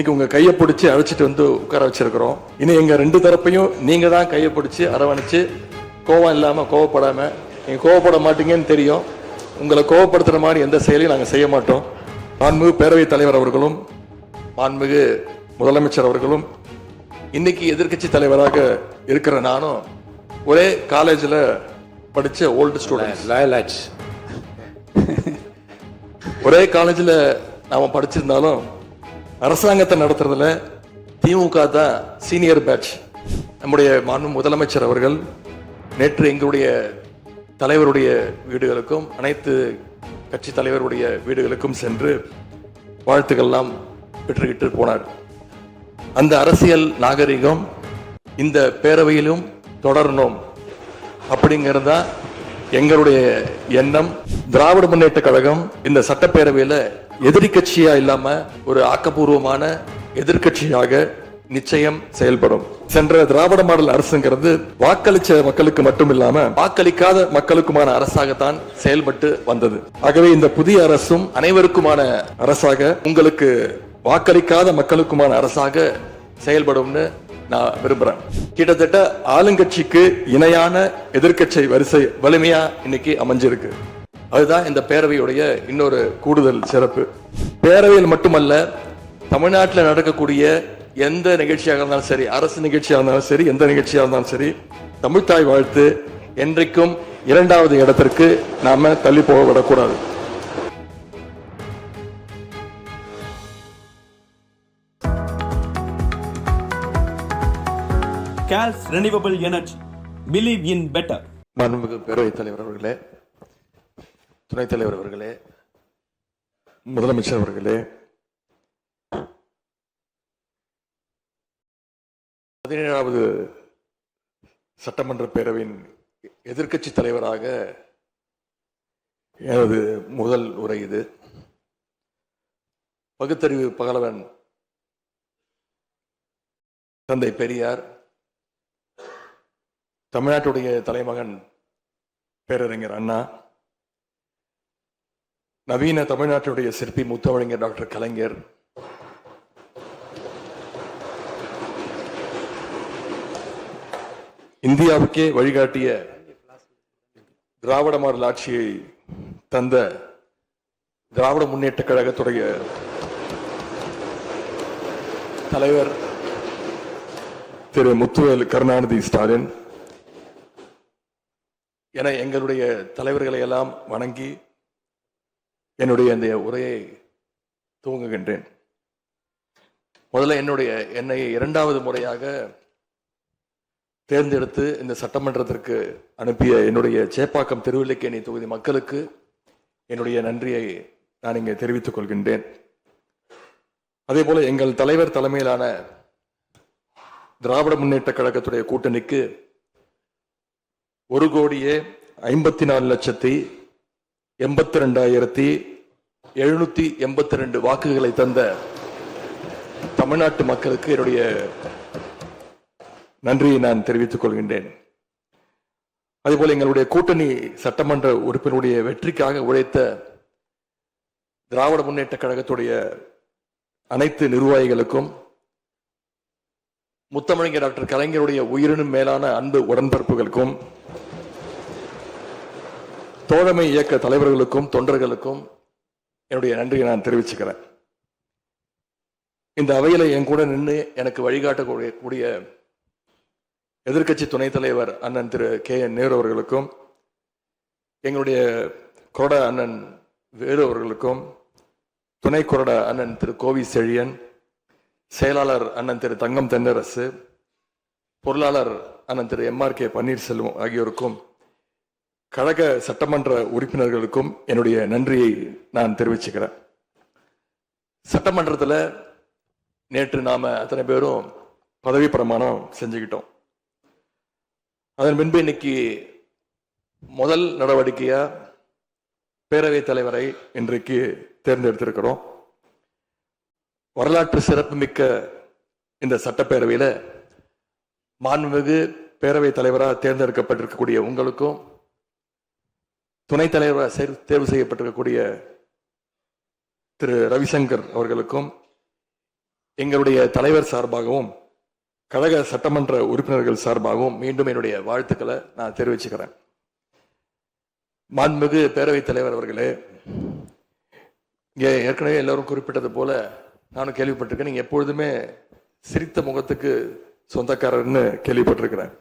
இன்னைக்கு உங்க கையை பிடிச்சி அழைச்சிட்டு வந்து உட்கார வச்சிருக்கிறோம். இனி எங்க ரெண்டு தரப்பையும் நீங்க தான் கையை பிடிச்சி அரவணைச்சு கோவம் இல்லாம கோவப்படாம, நீங்க கோவப்பட மாட்டீங்கன்னு தெரியும், உங்களை கோவப்படுத்துற மாதிரி எந்த செயலையும் நாங்கள் செய்ய மாட்டோம். மாண்புமிகு பேரவைத் தலைவர் அவர்களும் மாண்புமிகு முதலமைச்சர் அவர்களும் இன்னைக்கு எதிர்கட்சி தலைவராக இருக்கிற நானும் ஒரே காலேஜில் படிச்ச ஓல்டு ஸ்டூடெண்ட். ஒரே காலேஜில் நாம படிச்சிருந்தாலும் அரசாங்கத்தை நடத்துறதுல திமுக தான் சீனியர் பேட்ச். நம்முடைய மாண்பு முதலமைச்சர் அவர்கள் நேற்று எங்களுடைய தலைவருடைய வீடுகளுக்கும் அனைத்து கட்சி தலைவருடைய வீடுகளுக்கும் சென்று வாழ்த்துக்கள்லாம் பெற்றுக்கிட்டு போனார். அந்த அரசியல் நாகரிகம் இந்த பேரவையிலும் தொடரணும் அப்படிங்கிறதா எங்களுடைய எண்ணம். திராவிட முன்னேற்ற கழகம் இந்த சட்டப்பேரவையில எதிரி கட்சியா இல்லாம ஒரு ஆக்கப்பூர்வமான எதிர்கட்சியாக நிச்சயம் செயல்படும். சென்ற திராவிட மாடல் அரசுங்கிறது வாக்களிச்ச மக்களுக்கு மட்டும் இல்லாம வாக்களிக்காத மக்களுக்குமான அரசாகத்தான் செயல்பட்டு வந்தது. ஆகவே இந்த புதிய அரசும் அனைவருக்குமான அரசாக, உங்களுக்கு வாக்களிக்காத மக்களுக்குமான அரசாக செயல்படும்னு நான் விரும்புறேன். கிட்டத்தட்ட ஆளுங்கட்சிக்கு இணையான எதிர்கட்சி வரிசை வலிமையா இன்னைக்கு அமைஞ்சிருக்கு. அதுதான் இந்த பேரவையுடைய இன்னொரு கூடுதல் சிறப்பு. பேரவையில் மட்டுமல்ல, தமிழ்நாட்டில் நடக்கக்கூடிய எந்த நிகழ்ச்சியாக இருந்தாலும் சரி, அரசு நிகழ்ச்சியாக இருந்தாலும் சரி, எந்த நிகழ்ச்சியாக இருந்தாலும் சரி, தமிழ்தாய் வாழ்த்து என்றைக்கும் இரண்டாவது இடத்திற்கு நாம தள்ளி போக விடக்கூடாது. CALS Renewable Energy. Believe in better. மாண்புமிகு பேரவைத் தலைவர் அவர்களே, துணைத் தலைவர் அவர்களே, முதலமைச்சர் அவர்களே, 17வது சட்டமன்ற பேரவையின் எதிர்க்கட்சி தலைவராக எனது முதல் உரை இது. பகுத்தறிவு பகலவன் தந்தை பெரியார், தமிழ்நாட்டுடைய தலைமகன் பேரறிஞர் அண்ணா, நவீன தமிழ்நாட்டுடைய சிற்பி முத்தமிழறிஞர் டாக்டர் கலைஞர், இந்தியாவுக்கே வழிகாட்டிய திராவிட மாடல் ஆட்சியை தந்த திராவிட முன்னேற்ற கழகத்துடைய தலைவர் திரு முத்துவேல் கருணாநிதி ஸ்டாலின் என எங்களுடைய தலைவர்களை எல்லாம் வணங்கி என்னுடைய இந்த உரையை துவங்குகின்றேன். முதல்ல என்னை இரண்டாவது முறையாக தேர்ந்தெடுத்து இந்த சட்டமன்றத்திற்கு அனுப்பிய என்னுடைய சேப்பாக்கம் திருவல்லிக்கேணி தொகுதி மக்களுக்கு என்னுடைய நன்றியை நான் இங்கே தெரிவித்துக் கொள்கின்றேன். அதே போல எங்கள் தலைவர் தலைமையிலான திராவிட முன்னேற்ற கழகத்துடைய கூட்டணிக்கு 1,52,82,782 வாக்குகளை தந்த தமிழ்நாட்டு மக்களுக்கு என்னுடைய நன்றியை நான் தெரிவித்துக் கொள்கின்றேன். அதேபோல எங்களுடைய கூட்டணி சட்டமன்ற உறுப்பினருடைய வெற்றிக்காக உழைத்த திராவிட முன்னேற்ற கழகத்துடைய அனைத்து நிர்வாகிகளுக்கும், முத்தமிழறிஞர் டாக்டர் கலைஞருடைய உயிரினும் மேலான அன்பு உடன்பிறப்புகளுக்கும், தோழமை இயக்க தலைவர்களுக்கும் தொண்டர்களுக்கும் என்னுடைய நன்றியை நான் தெரிவிச்சுக்கிறேன். இந்த அவையில என் கூட நின்று எனக்கு வழிகாட்டக்கூடிய எதிர்க்கட்சி துணைத் தலைவர் அண்ணன் திரு KN நேரு அவர்களுக்கும், எங்களுடைய கொறடா அண்ணன் வேலு அவர்களுக்கும், துணை கொறடா அண்ணன் திரு கோவி செழியன், செயலாளர் அண்ணன் திரு தங்கம் தென்னரசு, பொருளாளர் அண்ணன் திரு MRK பன்னீர்செல்வம் ஆகியோருக்கும், கழக சட்டமன்ற உறுப்பினர்களுக்கும் என்னுடைய நன்றியை நான் தெரிவிச்சுக்கிறேன். சட்டமன்றத்தில் நேற்று நாம அத்தனை பேரும் பதவி பிரமாணம் செஞ்சுக்கிட்டோம். அதன் பின்பு இன்னைக்கு முதல் நடவடிக்கையா பேரவைத் தலைவரை இன்றைக்கு தேர்ந்தெடுத்திருக்கிறோம். வரலாற்று சிறப்புமிக்க இந்த சட்டப்பேரவையில மாண்புமிகு பேரவைத் தலைவராக தேர்ந்தெடுக்கப்பட்டிருக்கக்கூடிய உங்களுக்கும், துணைத் தலைவராக தேர்வு செய்யப்பட்டிருக்கக்கூடிய திரு ரவிசங்கர் அவர்களுக்கும், எங்களுடைய தலைவர் சார்பாகவும் கழக சட்டமன்ற உறுப்பினர்கள் சார்பாகவும் மீண்டும் என்னுடைய வாழ்த்துக்களை நான் தெரிவிச்சுக்கிறேன். மாண்புமிகு பேரவைத் தலைவர் அவர்களே, இங்கே ஏற்கனவே எல்லாரும் குறிப்பிட்டது போல நானும் கேள்விப்பட்டிருக்கேன். நீங்க எப்பொழுதுமே சிரித்த முகத்துக்கு சொந்தக்காரர்னு கேள்விப்பட்டிருக்கிறேன்.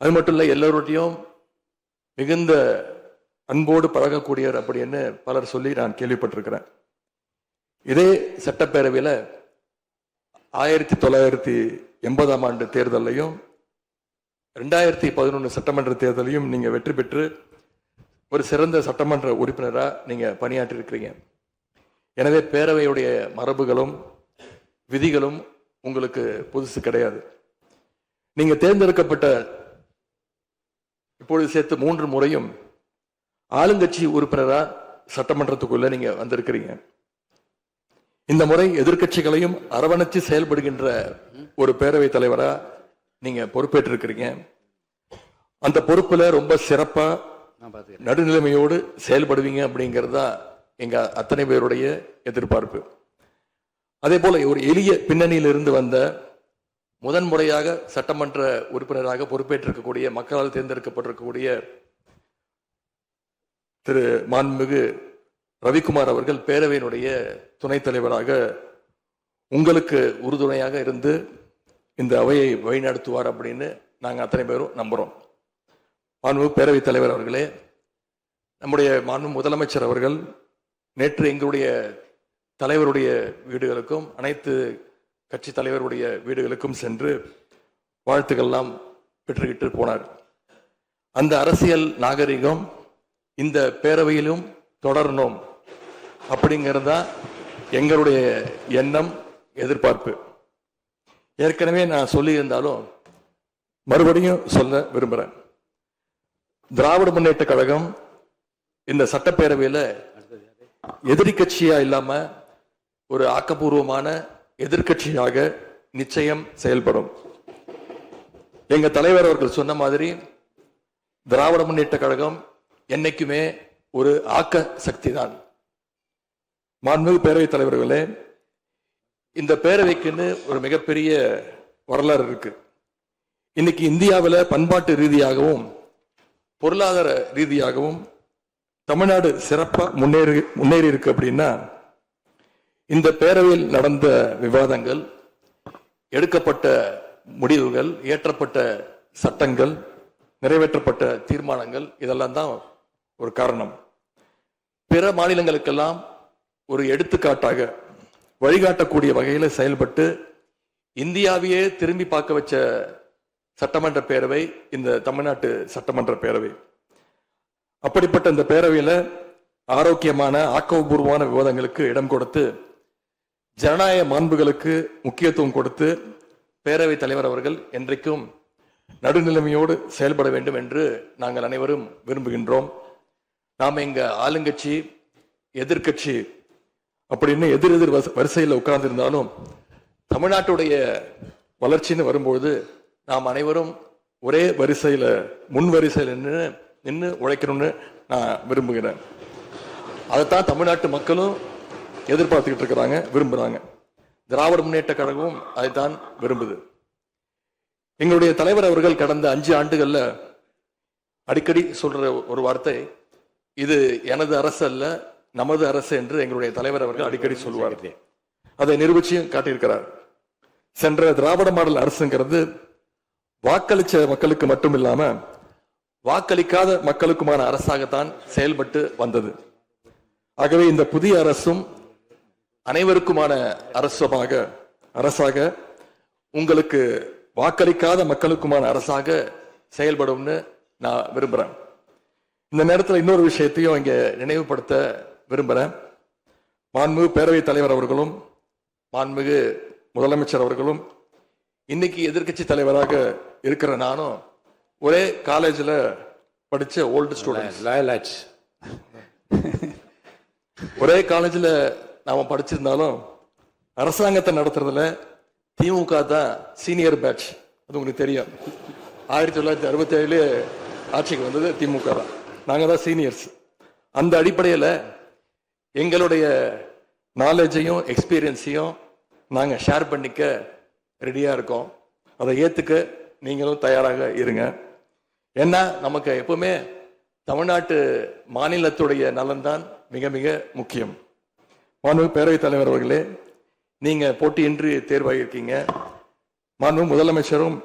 அது மட்டும் இல்லை, எல்லோருடையும் மிகுந்த அன்போடு பழகக்கூடியவர் அப்படின்னு பலர் சொல்லி நான் கேள்விப்பட்டிருக்கிறேன். இதே சட்டப்பேரவையில் 1980ஆம் ஆண்டு தேர்தலையும் 2011 சட்டமன்ற தேர்தலையும் நீங்க வெற்றி பெற்று ஒரு சிறந்த சட்டமன்ற உறுப்பினராக நீங்க பணியாற்றி இருக்கிறீங்க. எனவே பேரவையுடைய மரபுகளும் விதிகளும் உங்களுக்கு புதுசு கிடையாது. நீங்க தேர்ந்தெடுக்கப்பட்ட இப்பொழுது சேர்த்து 3 முறையும் ஆளுங்கட்சி உறுப்பினரா சட்டமன்றத்துக்குள்ள நீங்க வந்திருக்கிறீங்க. இந்த முறை எதிர்க்கட்சிகளையும் அரவணைச்சு செயல்படுகின்ற ஒரு பேரவைத் தலைவரா நீங்க பொறுப்பேற்றிருக்கிறீங்க. அந்த பொறுப்புல ரொம்ப சிறப்பா நடுநிலைமையோடு செயல்படுவீங்க அப்படிங்கிறது தான் எங்க அத்தனை பேருடைய எதிர்பார்ப்பு. அதே போல ஒரு எளிய பின்னணியிலிருந்து வந்த முதன்முறையாக சட்டமன்ற உறுப்பினராக பொறுப்பேற்றிருக்கக்கூடிய மக்களால் தேர்ந்தெடுக்கப்பட்டிருக்கக்கூடிய திரு மாண்புமிகு ரவிக்குமார் அவர்கள் பேரவையினுடைய துணைத் தலைவராக உங்களுக்கு உறுதுணையாக இருந்து இந்த அவையை வழிநடத்துவார் அப்படின்னு நாங்கள் அத்தனை பேரும் நம்புறோம். மாண்புமிகு பேரவைத் தலைவர் அவர்களே, நம்முடைய மாண்புமிகு முதலமைச்சர் அவர்கள் நேற்று எங்களுடைய தலைவருடைய வீடுகளுக்கும் அனைத்து கட்சி தலைவருடைய வீடுகளுக்கும் சென்று வாழ்த்துக்கள்லாம் பெற்றுக்கிட்டு போனார். அந்த அரசியல் நாகரிகம் இந்த பேரவையிலும் தொடரணும் அப்படிங்கிறதா எங்களுடைய எண்ணம், எதிர்பார்ப்பு. ஏற்கனவே நான் சொல்லியிருந்தாலும் மறுபடியும் சொல்ல விரும்புகிறேன். திராவிட முன்னேற்ற கழகம் இந்த சட்டப்பேரவையில் எதிரி கட்சியா இல்லாம ஒரு ஆக்கப்பூர்வமான எதிர்கட்சியாக நிச்சயம் செயல்படும். எங்க தலைவர் அவர்கள் சொன்ன மாதிரி திராவிட முன்னேற்ற கழகம் என்னைக்குமே ஒரு ஆக்க சக்தி தான். மாண்புமிகு பேரவைத் தலைவர்களே, இந்த பேரவைக்குன்னு ஒரு மிகப்பெரிய வரலாறு இருக்கு. இன்னைக்கு இந்தியாவில் பண்பாட்டு ரீதியாகவும் பொருளாதார ரீதியாகவும் தமிழ்நாடு சிறப்பா முன்னேறி இருக்கு அப்படின்னா இந்த பேரவையில் நடந்த விவாதங்கள், எடுக்கப்பட்ட முடிவுகள், இயற்றப்பட்ட சட்டங்கள், நிறைவேற்றப்பட்ட தீர்மானங்கள் இதெல்லாம் தான் ஒரு காரணம். பிற மாநிலங்களுக்கெல்லாம் ஒரு எடுத்துக்காட்டாக வழிகாட்டக்கூடிய வகையில் செயல்பட்டு இந்தியாவையே திரும்பி பார்க்க வச்ச சட்டமன்ற பேரவை இந்த தமிழ்நாட்டு சட்டமன்ற பேரவை. அப்படிப்பட்ட இந்த பேரவையில் ஆரோக்கியமான ஆக்கப்பூர்வமான விவாதங்களுக்கு இடம் கொடுத்து ஜனநாயக மாண்புகளுக்கு முக்கியத்துவம் கொடுத்து பேரவைத் தலைவர் அவர்கள் என்றைக்கும் நடுநிலைமையோடு செயல்பட வேண்டும் என்று நாங்கள் அனைவரும் விரும்புகின்றோம். நாம் எங்க ஆளுங்கட்சி எதிர்கட்சி அப்படின்னு எதிர் வரிசையில் உட்கார்ந்து இருந்தாலும் தமிழ்நாட்டுடைய வளர்ச்சின்னு வரும்போது நாம் அனைவரும் ஒரே வரிசையில முன் வரிசையில் நின்று உழைக்கணும்னு நான் விரும்புகிறேன். அதைத்தான் தமிழ்நாட்டு மக்களும் எதிர்பார்த்துக்கிட்டு இருக்கிறாங்க, விரும்புறாங்க. திராவிட முன்னேற்ற கழகமும் அதைத்தான் விரும்புது. எங்களுடைய தலைவர் அவர்கள் கடந்த 5 ஆண்டுகள்ல அடிக்கடி சொல்ற ஒரு வார்த்தை, இது எனது அரசு அல்ல நமது அரசு என்று எங்களுடைய தலைவர் அவர்கள் அடிக்கடி சொல்வார். அதை நிரூபிச்சும் காட்டியிருக்கிறார். சென்ற திராவிட மாடல் அரசுங்கிறது வாக்களிச்ச மக்களுக்கு மட்டும் இல்லாம வாக்களிக்காத மக்களுக்குமான அரசாகத்தான் செயல்பட்டு வந்தது. ஆகவே இந்த புதிய அரசும் அனைவருக்குமான அரசாக உங்களுக்கு வாக்களிக்காத மக்களுக்குமான அரசாக செயல்படும்னு நான் விரும்புறேன். இந்த நேரத்தில் இன்னொரு விஷயத்தையும் இங்க நினைவுபடுத்த விரும்புறேன். மாண்புமிகு பேரவைத் தலைவர் அவர்களும் மாண்புமிகு முதலமைச்சர் அவர்களும் இன்னைக்கு எதிர்க்கட்சி தலைவராக இருக்கிற நானும் ஒரே காலேஜில் படிச்ச ஓல்டு ஸ்டூடெண்ட். ஒரே காலேஜில் நாம படிச்சிருந்தாலும் அரசாங்கத்தை நடத்துறதுல திமுக தான் சீனியர் பேட்ச். அது உங்களுக்கு தெரியும். 1967 ஆட்சிக்கு வந்தது திமுக தான். நாங்க தான் சீனியர்ஸ். அந்த அடிப்படையில் எங்களுடைய நாலேஜையும் எக்ஸ்பீரியன்ஸையும் நாங்கள் ஷேர் பண்ணிக்க ரெடியாக இருக்கோம். அதை ஏற்றுக்க நீங்களும் தயாராக இருங்க. ஏன்னா நமக்கு எப்பவுமே தமிழ்நாட்டு மாநிலத்துடைய நலன்தான் மிக மிக முக்கியம். மாண்புமிகு பேரவைத் தலைவர் அவர்களே, நீங்கள் போட்டியின்றி தேர்வாகியிருக்கீங்க. மாண்புமிகு முதலமைச்சரும்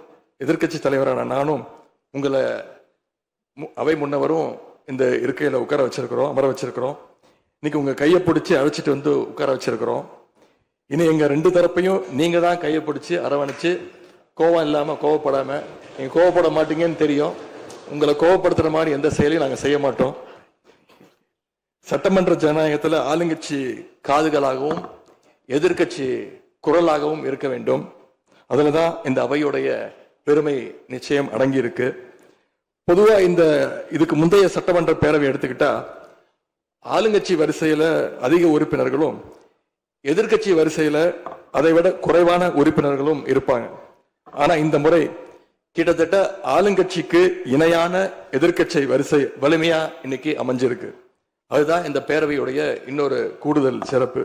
எதிர்க்கட்சி தலைவரான நானும் உங்களை அவை முன்னவரும் இந்த இருக்கையில் உட்கார வச்சிருக்கிறோம், அமர வச்சிருக்கிறோம். இன்னைக்கு உங்க கையை பிடிச்சி அழைச்சிட்டு வந்து உட்கார வச்சிருக்கிறோம். இனி எங்க ரெண்டு தரப்பையும் நீங்க தான் கையை பிடிச்சி அரவணைச்சு, கோவம் இல்லாம கோவப்படாம, நீங்க கோவப்பட மாட்டீங்கன்னு தெரியும். உங்களை கோவப்படுத்துற மாதிரி எந்த செயலையும் நாங்க செய்ய மாட்டோம். சட்டமன்ற ஜனநாயகத்துல ஆளுங்கட்சி காதுகளாகவும் எதிர்கட்சி குரலாகவும் இருக்க வேண்டும். அதுலதான் இந்த அவையுடைய பெருமை நிச்சயம் அடங்கி இருக்கு. பொதுவா இதுக்கு முந்தைய சட்டமன்ற பேரவை எடுத்துக்கிட்டா ஆளுங்கட்சி வரிசையில அதிக உறுப்பினர்களும் எதிர்கட்சி வரிசையில அதை விட குறைவான உறுப்பினர்களும் இருப்பாங்க. ஆனா இந்த முறை கிட்டத்தட்ட ஆளுங்கட்சிக்கு இணையான எதிர்கட்சி வரிசை வலிமையா இன்னைக்கு அமைஞ்சிருக்கு. அதுதான் இந்த பேரவையுடைய இன்னொரு கூடுதல் சிறப்பு.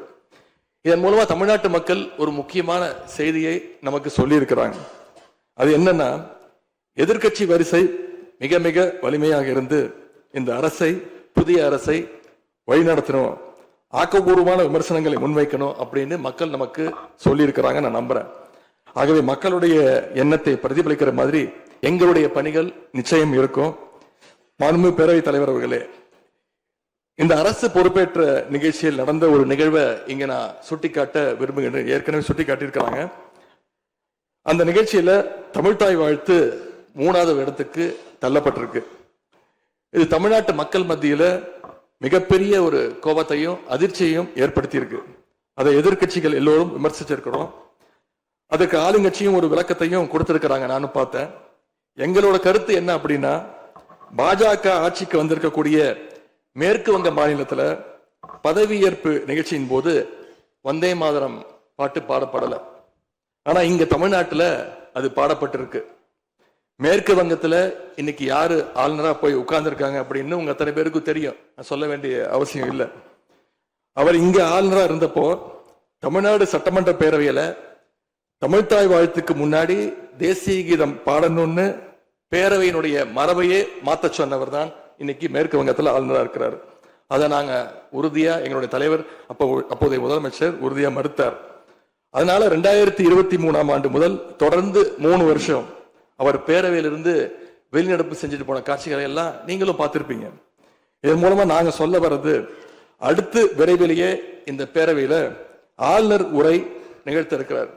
இதன் மூலமா தமிழ்நாட்டு மக்கள் ஒரு முக்கியமான செய்தியை நமக்கு சொல்லி இருக்கிறாங்க. அது என்னன்னா, எதிர்கட்சி வரிசை மிக மிக வலிமையாக இருந்து இந்த அரசை, புதிய அரசை வழிநடத்தணும், ஆக்கப்பூர்வமான விமர்சனங்களை முன்வைக்கணும் அப்படின்னு மக்கள் நமக்கு சொல்லி இருக்கிறாங்க. நான் நம்புறேன். ஆகவே மக்களுடைய எண்ணத்தை பிரதிபலிக்கிற மாதிரி எங்களுடைய பணிகள் நிச்சயம் இருக்கும். மாண்புமிகு பேரவைத் தலைவர் அவர்களே, இந்த அரசு பொறுப்பேற்ற நிகழ்ச்சியில் நடந்த ஒரு நிகழ்வை இங்க நான் சுட்டிக்காட்ட விரும்புகிறேன். ஏற்கனவே சுட்டிக்காட்டியிருக்கிறாங்க. அந்த நிகழ்ச்சியில தமிழ்தாய் வாழ்த்து 3வது இடத்துக்கு தள்ளப்பட்டிருக்கு. இது தமிழ்நாட்டு மக்கள் மத்தியில மிகப்பெரிய ஒரு கோபத்தையும் அதிர்ச்சியையும் ஏற்படுத்தி இருக்கு. அதை எதிர்கட்சிகள் எல்லோரும் விமர்சிச்சிருக்கிறோம். அதுக்கு ஆளுங்கட்சியும் ஒரு விளக்கத்தையும் கொடுத்திருக்கிறாங்க, நானும் பார்த்தேன். எங்களோட கருத்து என்ன அப்படின்னா, பாஜக ஆட்சிக்கு வந்திருக்கக்கூடிய மேற்கு வங்க மாநிலத்துல பதவியேற்பு நிகழ்ச்சியின் போது வந்தே மாதரம் பாட்டு பாடப்படல. ஆனா இங்க தமிழ்நாட்டுல அது பாடப்பட்டிருக்கு. மேற்கு வங்கத்துல இன்னைக்கு யாரு ஆளுநரா போய் உட்கார்ந்துருக்காங்க அப்படின்னு உங்க அத்தனை பேருக்கும் தெரியும், நான் சொல்ல வேண்டிய அவசியம் இல்லை. அவர் இங்க ஆளுநரா இருந்தப்போ தமிழ்நாடு சட்டமன்ற பேரவையில தமிழ்தாய் வாழ்த்துக்கு முன்னாடி தேசிய கீதம் பாடணும்னு பேரவையினுடைய மரபையே மாத்த சொன்னவர் தான் இன்னைக்கு மேற்கு வங்கத்துல ஆளுநரா இருக்கிறார். அதை நாங்க உறுதியா, எங்களுடைய தலைவர் அப்போதைய முதலமைச்சர் உறுதியா மறுத்தார். அதனால 2023ஆம் ஆண்டு முதல் தொடர்ந்து 3 வருஷம் அவர் பேரவையிலிருந்து வெளிநடப்பு செஞ்சுட்டு போன காட்சிகளை எல்லாம் நீங்களும் பார்த்திருப்பீங்க. இதன் மூலமா நாங்க சொல்ல வர்றது, அடுத்து விரைவிலேயே இந்த பேரவையில ஆளுநர் உரை நிகழ்த்த இருக்கிறார்.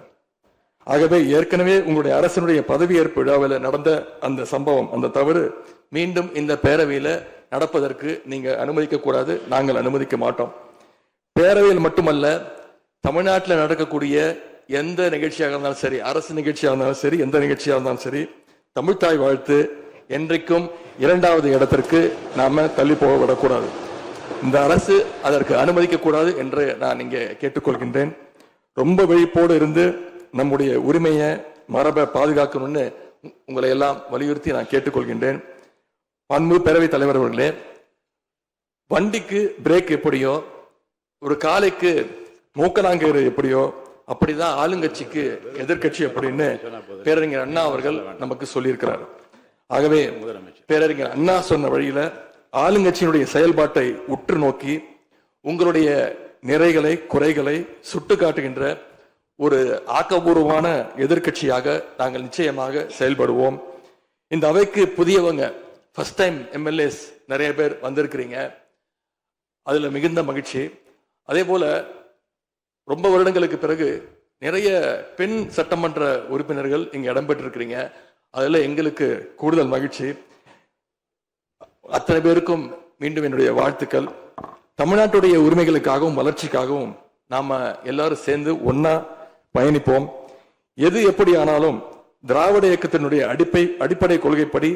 ஆகவே ஏற்கனவே உங்களுடைய அரசனுடைய பதவியேற்பு விழாவில் நடந்த அந்த சம்பவம், அந்த தவறு மீண்டும் இந்த பேரவையில நடப்பதற்கு நீங்க அனுமதிக்க கூடாது, நாங்கள் அனுமதிக்க மாட்டோம். பேரவையில் மட்டுமல்ல, தமிழ்நாட்டில் நடக்கக்கூடிய எந்த நிகழ்ச்சியாக இருந்தாலும் சரி, அரசு நிகழ்ச்சியாக இருந்தாலும் சரி, எந்த நிகழ்ச்சியாக இருந்தாலும் சரி, தமிழ்தாய் வாழ்த்து என்றைக்கும் 2வது இடத்திற்கு நாம தள்ளி போக விடக்கூடாது. இந்த அரசு அதற்கு அனுமதிக்க கூடாது என்று நான் இங்கே கேட்டுக்கொள்கின்றேன். ரொம்ப விழிப்போடு இருந்து நம்முடைய உரிமையை, மரபை பாதுகாக்கணும்னு உங்களை எல்லாம் வலியுறுத்தி நான் கேட்டுக்கொள்கின்றேன். பண்பு பேரவைத் தலைவர் அவர்களே, வண்டிக்கு பிரேக் எப்படியோ, ஒரு காலைக்கு மூக்கலாங்கயிறு எப்படியோ, அப்படிதான் ஆளுங்கட்சிக்கு எதிர்கட்சி அப்படின்னு பேரறிஞர் அண்ணா அவர்கள் நமக்கு சொல்லியிருக்கிறார். ஆகவே பேரறிஞர் அண்ணா சொன்ன வழியில ஆளுங்கட்சியினுடைய செயல்பாட்டை உற்று நோக்கி உங்களுடைய நிறைகளை, குறைகளை சுட்டு காட்டுகின்ற ஒரு ஆக்கப்பூர்வமான எதிர்கட்சியாக நாங்கள் நிச்சயமாக செயல்படுவோம். இந்த அவைக்கு புதியவங்க, ஃபர்ஸ்ட் டைம் எம்எல்ஏஸ் நிறைய பேர் வந்திருக்கிறீங்க, அதுல மிகுந்த மகிழ்ச்சி. அதே போல ரொம்ப வருடங்களுக்கு பிறகு நிறைய பெண் சட்டமன்ற உறுப்பினர்கள் இங்க இடம்பெற்றிருக்கிறீங்க, அதுல எங்களுக்கு கூடுதல் மகிழ்ச்சி. அத்தனை பேருக்கும் மீண்டும் என்னுடைய வாழ்த்துக்கள். தமிழ்நாட்டுடைய உரிமைகளுக்காகவும் வளர்ச்சிக்காகவும் நாம எல்லாரும் சேர்ந்து ஒன்னா பயணிப்போம். எது எப்படி ஆனாலும் திராவிட இயக்கத்தினுடைய அடிப்படை கொள்கைப்படி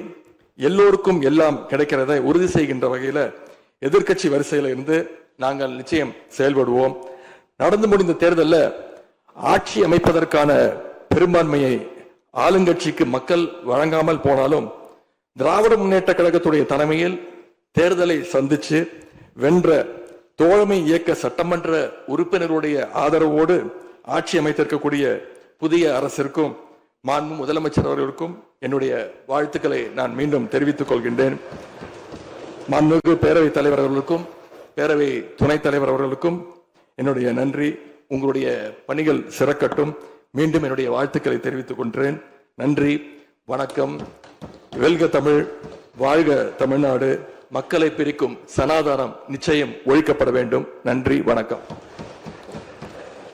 எல்லோருக்கும் எல்லாம் கிடைக்கிறதை உறுதி செய்கின்ற வகையில எதிர்கட்சி வரிசையில இருந்து நாங்கள் நிச்சயம் செயல்படுவோம். நடந்து முடிந்த தேர்தலில் ஆட்சி அமைப்பதற்கான பெரும்பான்மையை ஆளுங்கட்சிக்கு மக்கள் வழங்காமல் போனாலும் திராவிட முன்னேற்ற கழகத்துடைய தலைமையில் தேர்தலை சந்திச்சு வென்ற தோழமை இயக்க சட்டமன்ற உறுப்பினருடைய ஆதரவோடு ஆட்சி அமைத்திருக்கக்கூடிய புதிய அரசிற்கும் மாண்பு முதலமைச்சர் அவர்களுக்கும் என்னுடைய வாழ்த்துக்களை நான் மீண்டும் தெரிவித்துக் கொள்கின்றேன். மாண்புமிகு பேரவைத் தலைவர் அவர்களுக்கும் பேரவை துணைத் தலைவர் அவர்களுக்கும் என்னுடைய நன்றி. உங்களுடைய பணிகள் சிறக்கட்டும். மீண்டும் என்னுடைய வாழ்த்துக்களை தெரிவித்துக் கொள்கிறேன். நன்றி, வணக்கம். வெல்க தமிழ், வாழ்க தமிழ்நாடு. மக்களை பிரிக்கும் சனாதானம் நிச்சயம் ஒழிக்கப்பட வேண்டும். நன்றி, வணக்கம்.